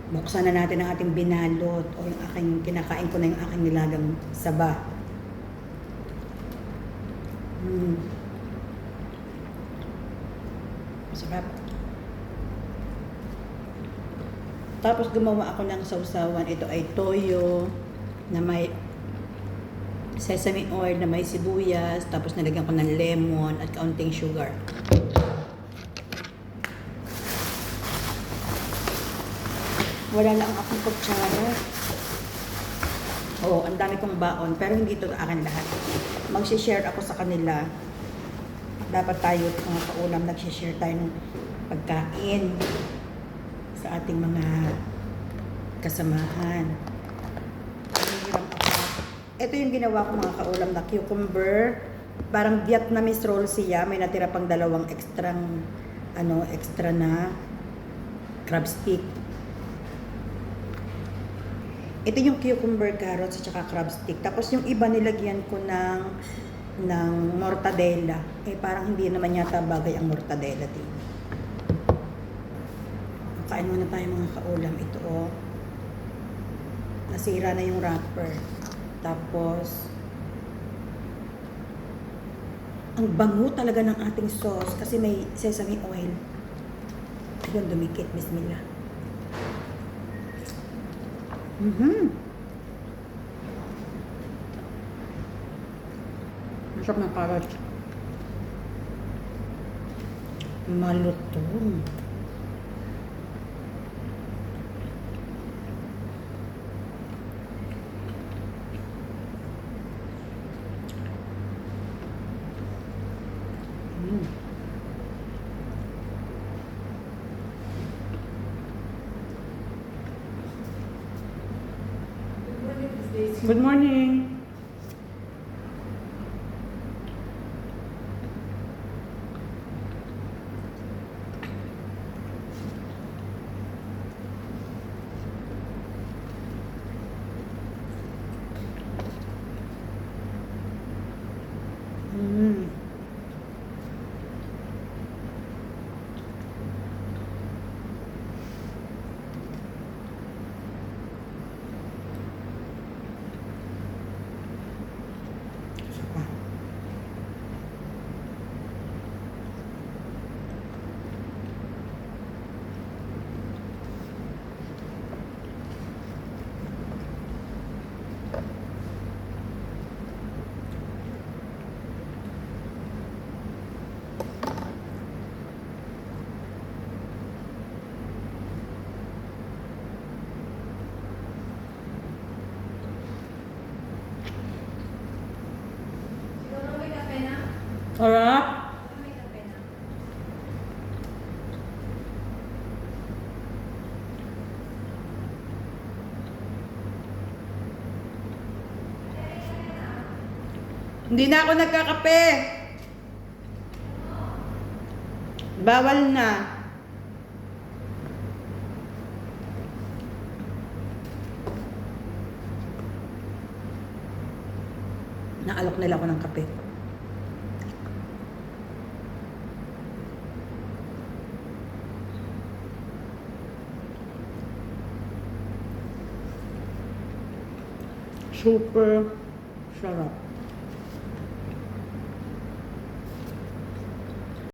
Buksan na natin ang ating binalot o yung aking, kinakain ko na yung aking nilagang saba. Masarap. Tapos gumawa ako ng sausawan. Ito ay toyo na may sesame oil, na may sibuyas, tapos nilagyan ko ng lemon at kaunting sugar. Wala lang akong kutsara. Oo, ang dami kong baon, pero hindi ito akin lahat. Mag-share ako sa kanila. Dapat tayo, mga kaulam, nag-share tayo ng pagkain sa ating mga kasamahan. Nangihiram ako. Ito yung ginawa ko, mga kaulam, na cucumber. Parang Vietnamese roll siya. May natira pang dalawang extra na crab stick. Ito yung cucumber, carrots, at saka crab stick. Tapos yung iba nilagyan ko ng mortadella. Parang hindi naman yata bagay ang mortadella din. Kain muna tayo, mga kaulam. Ito nasira na yung wrapper. Tapos ang bango talaga ng ating sauce kasi may sesame oil. Ayun, dumikit. Bismillah. Masarap ng carrot. Malutong. Good morning. Alright. Hindi na ako nagkakape. Bawal na. Naalok nila ako ng kape. Super sarap.